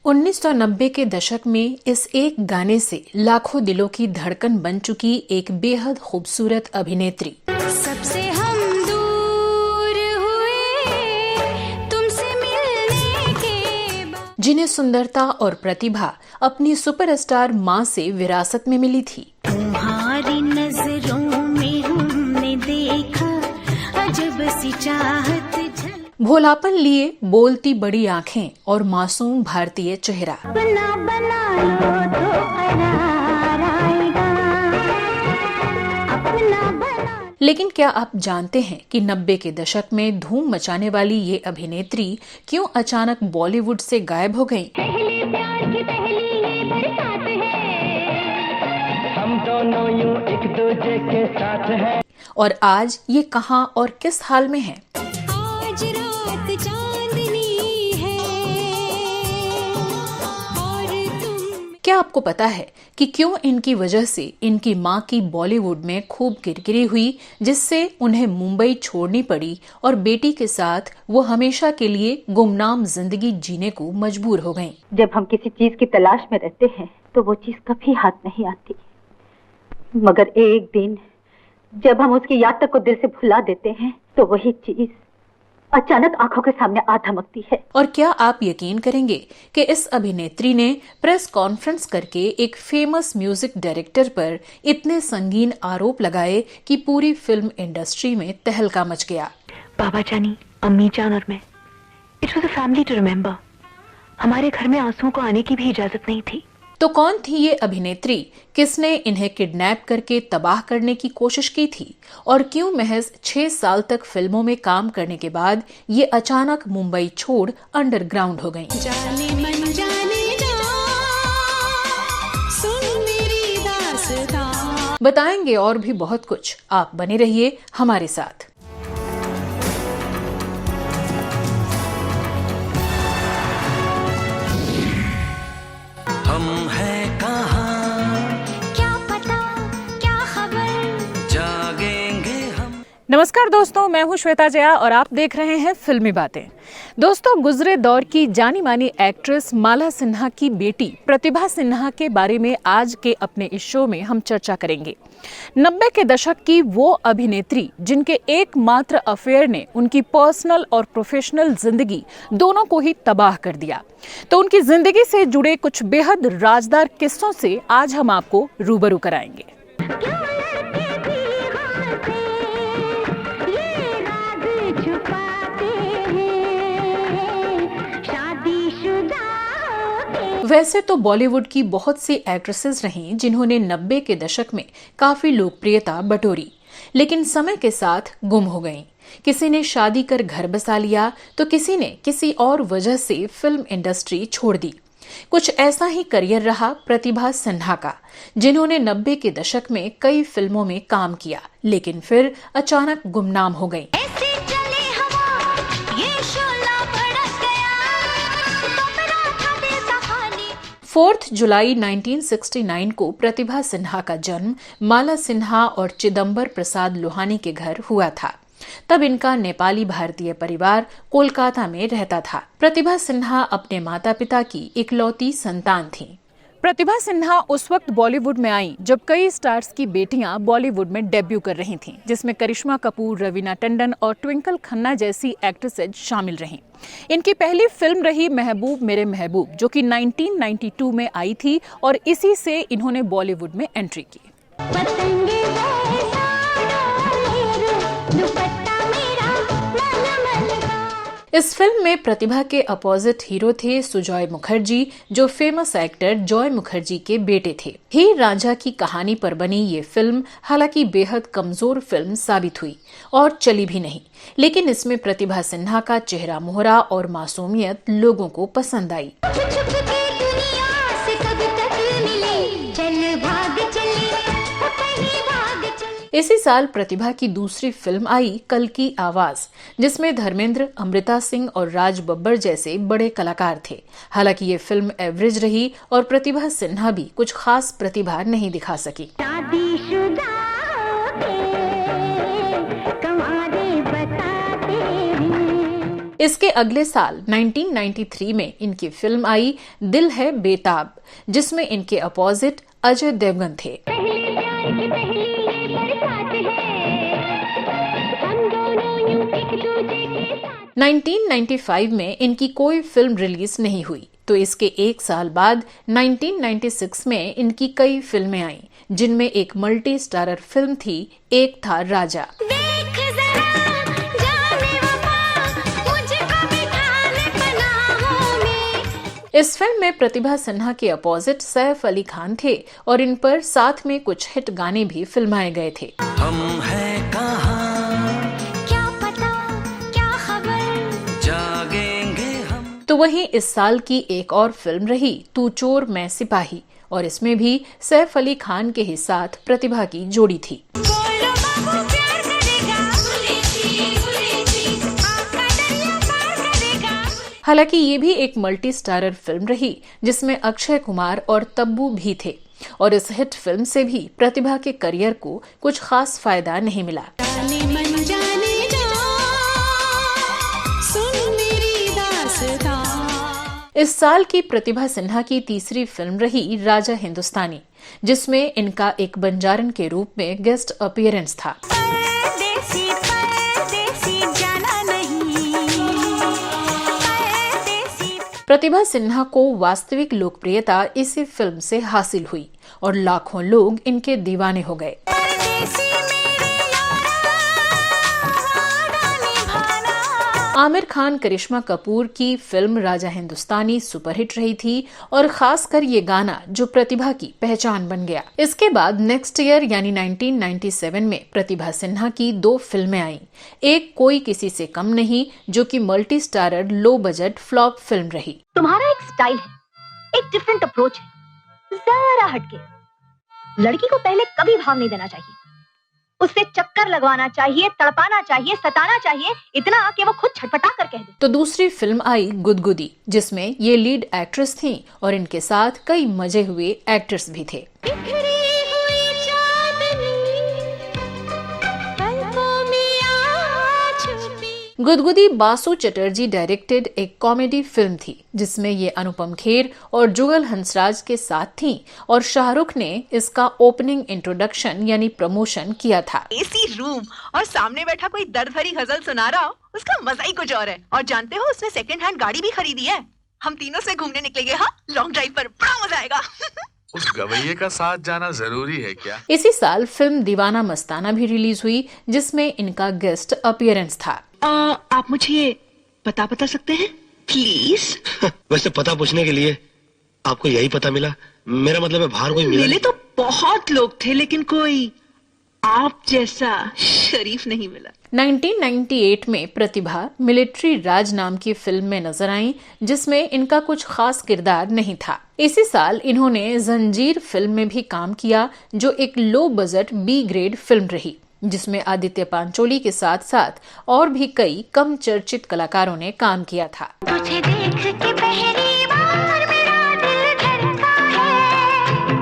1990 के दशक में इस एक गाने से लाखों दिलों की धड़कन बन चुकी एक बेहद खूबसूरत अभिनेत्री। सबसे हम दूर हुए तुमसे मिलने के बाद, जिन्हें सुंदरता और प्रतिभा अपनी सुपरस्टार मां से विरासत में मिली थी। तुम्हारी नजरों में हमने देखा अजब सी चाहत झल, भोलापन लिए बोलती बड़ी आंखें और मासूम भारतीय चेहरा। बना बना लो तो करार आएगा, अपना बना। लेकिन क्या आप जानते हैं कि 90 के दशक में धूम मचाने वाली ये अभिनेत्री क्यों अचानक बॉलीवुड से गायब हो गईं? पहले प्यार की पहली ये बरसात है, हम दोनों यूं एक दूजे के साथ हैं। और आज ये कहां और किस हाल में हैं? आज रात चांदनी है और तुम। क्या आपको पता है कि क्यों इनकी वजह से इनकी मां की बॉलीवुड में खूब किरकिरी हुई, जिससे उन्हें मुंबई छोड़नी पड़ी और बेटी के साथ वो हमेशा के लिए गुमनाम जिंदगी जीने को मजबूर हो गईं। जब हम किसी चीज की तलाश में रहते हैं तो वो चीज कभी हाथ नहीं आती, मगर एक दिन जब हम उसकी याद तक को दिल से भुला देते हैं तो वही चीज अचानक आंखों के सामने आ धमकती है। और क्या आप यकीन करेंगे कि इस अभिनेत्री ने प्रेस कॉन्फ्रेंस करके एक फेमस म्यूजिक डायरेक्टर पर इतने संगीन आरोप लगाए कि पूरी फिल्म इंडस्ट्री में तहलका मच गया। बाबा जानी, अम्मी जान और मैं, it was a family to remember. हमारे घर में आंसुओं को आने की भी इजाजत नहीं थी। तो कौन थी ये अभिनेत्री? किसने इन्हें किडनैप करके तबाह करने की कोशिश की थी? और क्यों महज 6 साल तक फिल्मों में काम करने के बाद ये अचानक मुंबई छोड़ अंडरग्राउंड हो गईं? जाने मन जाने जा, सुन मेरी दास्तां। बताएंगे और भी बहुत कुछ। आप बने रहिए हमारे साथ। हम हैं कहाँ, क्या पता क्या खबर, जागेंगे हम। नमस्कार दोस्तों, मैं हूं श्वेता जया और आप देख रहे हैं फिल्मी बातें। दोस्तों, गुजरे दौर की जानी मानी एक्ट्रेस माला सिन्हा की बेटी प्रतिभा सिन्हा के बारे में आज के अपने इस शो में हम चर्चा करेंगे। 90 के दशक की वो अभिनेत्री जिनके एकमात्र अफेयर ने उनकी पर्सनल और प्रोफेशनल जिंदगी दोनों को ही तबाह कर दिया। तो उनकी जिंदगी से जुड़े कुछ बेहद राजदार किस्सों से आज हम आपको रूबरू कराएंगे। क्यों लड़के भी हाथ ये राज छुपाते हैं, शादीशुदा होते। वैसे तो बॉलीवुड की बहुत सी एक्ट्रेसेस रहीं जिन्होंने 90 के दशक में काफी लोकप्रियता बटोरी, लेकिन समय के साथ गुम हो गईं। किसी ने शादी कर घर बसा लिया तो किसी ने किसी और वजह से फिल्म इंडस्ट्री छोड़ दी। कुछ ऐसा ही करियर रहा प्रतिभा सिन्हा का, जिन्होंने 90 के दशक में कई फिल्मों में काम किया, लेकिन फिर अचानक गुमनाम हो गईं। ऐसे चले हवा, ये शोला भड़क गया, कमरा था दिल कहानी। 4 जुलाई 1969 को प्रतिभा सिन्हा का जन्म माला सिन्हा और चिदंबर प्रसाद लोहानी के घर हुआ था। तब इनका नेपाली भारतीय परिवार कोलकाता में रहता था। प्रतिभा सिन्हा अपने माता पिता की इकलौती संतान थीं। प्रतिभा सिन्हा उस वक्त बॉलीवुड में आई जब कई स्टार्स की बेटियां बॉलीवुड में डेब्यू कर रही थीं, जिसमें करिश्मा कपूर, रवीना टंडन और ट्विंकल खन्ना जैसी एक्ट्रेसेज शामिल रहीं। इनकी पहली फिल्म रही महबूब मेरे महबूब, जो कि 1992 में आई थी और इसी से इन्होंने बॉलीवुड में एंट्री की। पतंगे जैसा डाले दुपट्टा मेरा मलमल का। इस फिल्म में प्रतिभा के अपोजिट हीरो थे सुजॉय मुखर्जी, जो फेमस एक्टर जॉय मुखर्जी के बेटे थे। हीर रांझा की कहानी पर बनी ये फिल्म हालांकि बेहद कमजोर फिल्म साबित हुई और चली भी नहीं, लेकिन इसमें प्रतिभा सिन्हा का चेहरा मोहरा और मासूमियत लोगों को पसंद आई। छुप छुप के दुनिया से कब तक मिले, चल भाग चले, कहीं भाग चले। इसी साल प्रतिभा की दूसरी फिल्म आई कल की आवाज, जिसमें धर्मेंद्र, अमृता सिंह और राज बब्बर जैसे बड़े कलाकार थे। हालांकि ये फिल्म एवरेज रही और प्रतिभा सिन्हा भी कुछ खास प्रतिभा नहीं दिखा सकी। शादीशुदा होते, कमारे बताते हैं। इसके अगले साल 1993 में इनकी फिल्म आई दिल है बेताब, जिसमें इनके अपोजिट अजय देवगन थे। पहले प्यार की पहली ये बरसात है, हम दोनों यूं एक दूजे के साथ। 1995 में इनकी कोई फिल्म रिलीज नहीं हुई, तो इसके एक साल बाद 1996 में इनकी कई फिल्में आईं, जिनमें एक मल्टी स्टारर फिल्म थी एक था राजा। देख जरा जाने वफा, मुझको बिठा ले पनाहों में। इस फिल्म में प्रतिभा सिन्हा के अपोजिट सैफ अली खान थे और इन पर साथ में कुछ हिट गाने भी फिल्माए गए थे। हम हैं कहाँ, क्या पता क्या खबर, जागेंगे हम। तो वहीं इस साल की एक और फिल्म रही तू चोर मैं सिपाही, और इसमें भी सैफ अली खान के ही साथ प्रतिभा की जोड़ी थी। बोलो बाबू प्यार करेगा, आपका दरिया पार करेगा। हालांकि ये भी एक मल्टी स्टारर फिल्म रही, जिसमें अक्षय कुमार और तब्बू भी थे, और इस हिट फिल्म से भी प्रतिभा के करियर को कुछ खास फायदा नहीं मिला। जाने मन जाने जा, सुन मेरी दास्तां। इस साल की प्रतिभा सिन्हा की तीसरी फिल्म रही राजा हिंदुस्तानी, जिसमें इनका एक बंजारन के रूप में गेस्ट अपीयरेंस था। परदेसी जाना नहीं, परदेसी। प्रतिभा सिन्हा को वास्तविक लोकप्रियता इसी फिल्म से हासिल हुई और लाखों लोग इनके दीवाने हो गए। परदेसी मेरे यारा, वादा निभाना। आमिर खान करिश्मा कपूर की फिल्म राजा हिंदुस्तानी सुपरहिट रही थी, और खासकर ये गाना जो प्रतिभा की पहचान बन गया। इसके बाद नेक्स्ट ईयर यानी 1997 में प्रतिभा सिन्हा की 2 फिल्में आईं। एक कोई किसी से कम नहीं, जो कि multi starrer low budget flop film रही। तुम्हारा एक स्टाइल है, एक डिफरेंट अप्रोच है, जरा हटके। लड़की को पहले कभी भाव नहीं देना चाहिए, उससे चक्कर लगवाना चाहिए, तड़पाना चाहिए, सताना चाहिए, इतना कि वो खुद छटपटा कर कह दे। तो दूसरी फिल्म आई गुदगुदी, जिसमें ये लीड एक्ट्रेस थीं और इनके साथ कई मजे हुए एक्टर्स भी थे। बिखरी हुई चांदनी, पलकों में आ छुपी। गुदगुदी बासु चटर्जी डायरेक्टेड एक कॉमेडी फिल्म थी, जिसमें ये अनुपम खेर और जुगल हंसराज के साथ थीं, और शाहरुख ने इसका ओपनिंग इंट्रोडक्शन यानी प्रमोशन किया था। एसी रूम और सामने बैठा कोई दर्द भरी गजल सुना रहा हो, उसका मजा ही कुछ और है। और जानते हो उसने सेकंड हैंड गाड़ी भी खरीदी है। हम तीनों से घूमने निकलेंगे, हाँ, लॉन्ग ड्राइव पर, बड़ा मजा आएगा। उस गवैये का साथ जाना जरूरी है क्या? इसी साल फिल्म दीवाना मस्ताना भी रिलीज हुई, जिसमें इनका गेस्ट अपीयरेंस था। आप मुझे ये बता सकते हैं प्लीज? वैसे पता पूछने के लिए आपको यही पता मिला? मेरा मतलब है बाहर कोई मिला मिले नहीं? तो बहुत लोग थे, लेकिन कोई आप जैसा शरीफ नहीं मिला। 1998 में प्रतिभा मिलिट्री राज नाम की फिल्म में नजर आईं, जिसमें इनका कुछ खास किरदार नहीं था। इसी साल इन्होंने जंजीर फिल्म में भी काम किया, जो एक low budget B grade film रही, जिसमें आदित्य पांचोली के साथ साथ और भी कई कम चर्चित कलाकारों ने काम किया था। तुझे देख के पहली बार मेरा दिल धड़का है,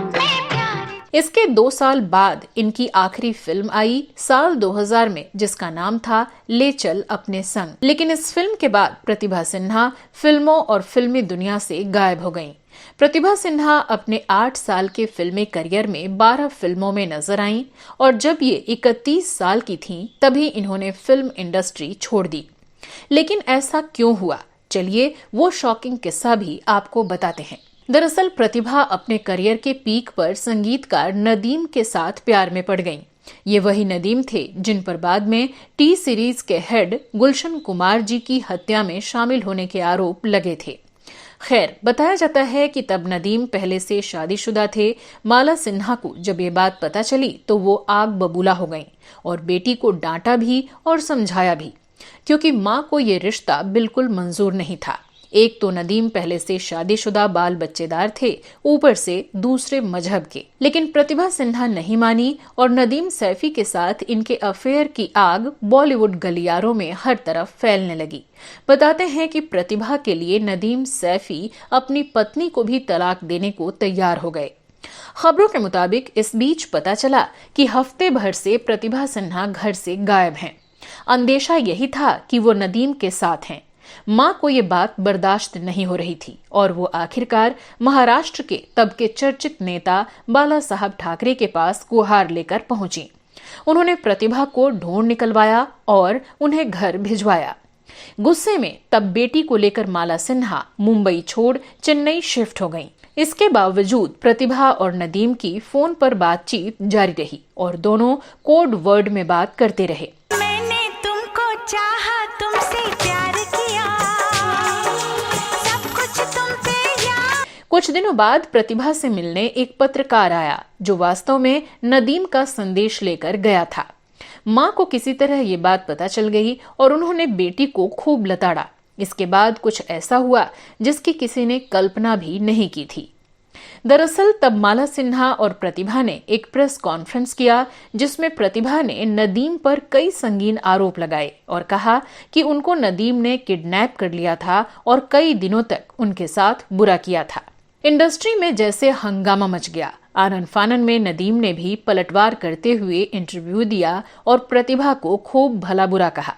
मैं प्यार। इसके 2 साल बाद इनकी आखिरी फिल्म आई साल 2000 में, जिसका नाम था ले चल अपने संग। लेकिन इस फिल्म के बाद प्रतिभा सिन्हा फिल्मों और फिल्मी दुनिया से गायब हो गईं। प्रतिभा सिन्हा अपने 8 साल के फिल्मी करियर में 12 फिल्मों में नजर आईं, और जब ये 31 साल की थीं, तभी इन्होंने फिल्म इंडस्ट्री छोड़ दी। लेकिन ऐसा क्यों हुआ, चलिए वो शॉकिंग किस्सा भी आपको बताते हैं। दरअसल प्रतिभा अपने करियर के पीक पर संगीतकार नदीम के साथ प्यार में पड़ गईं। ये वही नदीम थे जिन पर बाद में टी सीरीज के हेड गुलशन कुमार जी की हत्या में शामिल होने के आरोप लगे थे। खैर, बताया जाता है कि तब नदीम पहले से शादीशुदा थे। माला सिन्हा को जब ये बात पता चली तो वो आग बबूला हो गईं और बेटी को डांटा भी और समझाया भी, क्योंकि मां को ये रिश्ता बिल्कुल मंजूर नहीं था। एक तो नदीम पहले से शादीशुदा बाल बच्चेदार थे, ऊपर से दूसरे मजहब के। लेकिन प्रतिभा सिन्हा नहीं मानी और नदीम सैफी के साथ इनके अफेयर की आग बॉलीवुड गलियारों में हर तरफ फैलने लगी। बताते हैं कि प्रतिभा के लिए नदीम सैफी अपनी पत्नी को भी तलाक देने को तैयार हो गए। खबरों के मुताबिक इस बीच पता चला कि हफ्ते भर से प्रतिभा सिन्हा घर से गायब हैं। अंदेशा यही था कि वो नदीम के साथ हैं। मां को ये बात बर्दाश्त नहीं हो रही थी और वो आखिरकार महाराष्ट्र के तब के चर्चित नेता बाला साहब ठाकरे के पास गुहार लेकर पहुंची। उन्होंने प्रतिभा को ढूंढ निकलवाया और उन्हें घर भिजवाया। गुस्से में तब बेटी को लेकर माला सिन्हा मुंबई छोड़ चेन्नई शिफ्ट हो गईं। इसके बावजूद प्रतिभा और नदीम की फोन पर बातचीत जारी रही और दोनों कोड वर्ड में बात करते रहे। मैंने तुमको चाहा, तुमसे प्यार किया, सब कुछ तुम पे याद। कुछ दिनों बाद प्रतिभा से मिलने एक पत्रकार आया जो वास्तव में नदीम का संदेश लेकर गया था। मां को किसी तरह ये बात पता चल गई और उन्होंने बेटी को खूब लताड़ा। इसके बाद कुछ ऐसा हुआ जिसकी किसी ने कल्पना भी नहीं की थी। दरअसल तब माला सिन्हा और प्रतिभा ने एक प्रेस कॉन्फ्रेंस किया जिसमें प्रतिभा ने नदीम पर कई संगीन आरोप लगाए और कहा कि उनको नदीम ने किडनैप कर लिया था और कई दिनों तक उनके साथ बुरा किया था। इंडस्ट्री में जैसे हंगामा मच गया। आनन फानन में नदीम ने भी पलटवार करते हुए इंटरव्यू दिया और प्रतिभा को खूब भला बुरा कहा।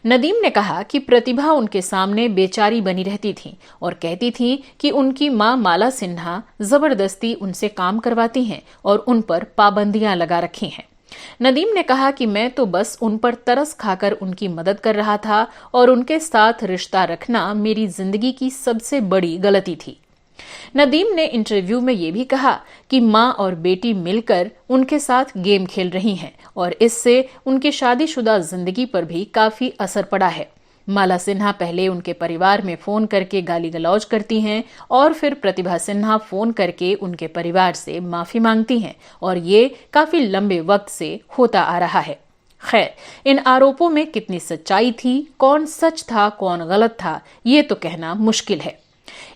नदीम ने कहा कि प्रतिभा उनके सामने बेचारी बनी रहती थी और कहती थी कि उनकी मां माला सिन्हा जबरदस्ती उनसे काम करवाती हैं और उन पर पाबंदियां लगा रखी हैं। नदीम ने कहा कि मैं तो बस उन पर तरस खाकर उनकी मदद कर रहा था और उनके साथ रिश्ता रखना मेरी जिंदगी की सबसे बड़ी गलती थी। नदीम ने इंटरव्यू में ये भी कहा कि मां और बेटी मिलकर उनके साथ गेम खेल रही हैं और इससे उनकी शादीशुदा जिंदगी पर भी काफी असर पड़ा है। माला सिन्हा पहले उनके परिवार में फोन करके गाली गलौज करती हैं और फिर प्रतिभा सिन्हा फोन करके उनके परिवार से माफी मांगती हैं और ये काफी लंबे वक्त से होता आ रहा है। खैर, इन आरोपों में कितनी सच्चाई थी, कौन सच था कौन गलत था, ये तो कहना मुश्किल है।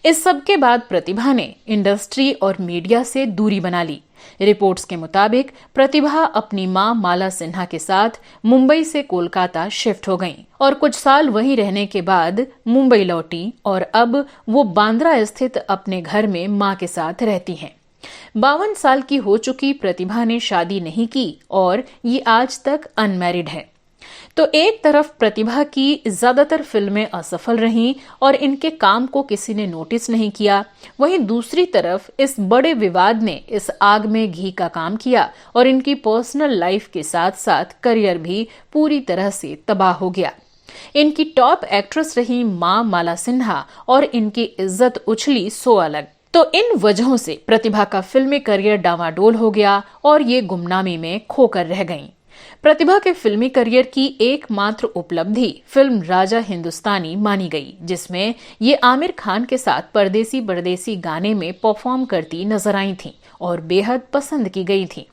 इस सब के बाद प्रतिभा ने इंडस्ट्री और मीडिया से दूरी बना ली। रिपोर्ट्स के मुताबिक प्रतिभा अपनी मां माला सिन्हा के साथ मुंबई से कोलकाता शिफ्ट हो गईं और कुछ साल वहीं रहने के बाद मुंबई लौटी और अब वो बांद्रा स्थित अपने घर में मां के साथ रहती हैं। 52 साल की हो चुकी प्रतिभा ने शादी नहीं की और ये आज तक अनमैरिड है। तो एक तरफ प्रतिभा की ज्यादातर फिल्में असफल रहीं और इनके काम को किसी ने नोटिस नहीं किया, वहीं दूसरी तरफ इस बड़े विवाद ने इस आग में घी का काम किया और इनकी पर्सनल लाइफ के साथ साथ करियर भी पूरी तरह से तबाह हो गया। इनकी टॉप एक्ट्रेस रही मां माला सिन्हा और इनकी इज्जत उछली सो अलग। तो इन वजहों से प्रतिभा का फिल्मी करियर डावाडोल हो गया और ये गुमनामी में खोकर रह गईं। प्रतिभा के फिल्मी करियर की एकमात्र उपलब्धि फिल्म राजा हिंदुस्तानी मानी गई, जिसमें ये आमिर खान के साथ परदेसी परदेसी गाने में परफॉर्म करती नजर आई थीं और बेहद पसंद की गई थीं।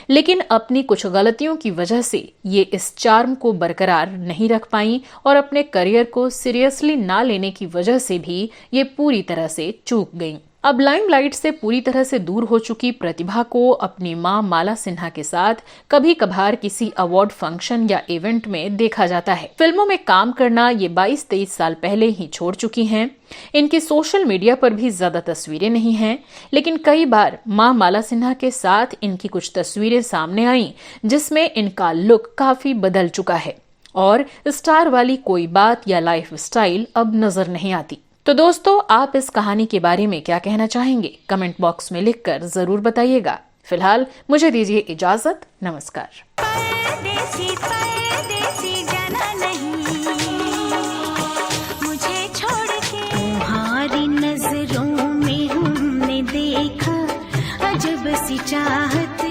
लेकिन अपनी कुछ गलतियों की वजह से ये इस चार्म को बरकरार नहीं रख पाई और अपने करियर को सीरियसली ना लेने की वजह से भी ये पूरी तरह से चूक गईं। अब लाइमलाइट से पूरी तरह से दूर हो चुकी प्रतिभा को अपनी मां माला सिन्हा के साथ कभी कभार किसी अवार्ड फंक्शन या इवेंट में देखा जाता है। फिल्मों में काम करना ये 22-23 साल पहले ही छोड़ चुकी हैं। इनकी सोशल मीडिया पर भी ज्यादा तस्वीरें नहीं हैं, लेकिन कई बार मां माला सिन्हा के साथ इनकी कुछ तस्वीरें सामने आई जिसमें इनका लुक काफी बदल चुका है और स्टार वाली कोई बात या लाइफ स्टाइल अब नजर नहीं आती। तो दोस्तों, आप इस कहानी के बारे में क्या कहना चाहेंगे? कमेंट बॉक्स में लिखकर जरूर बताइएगा। फिलहाल मुझे दीजिए इजाजत। नमस्कार। परदेसी परदेसी जाना नहीं मुझे छोड़ के। तुम्हारी नजरों में हमने देखा अजब सी चाहत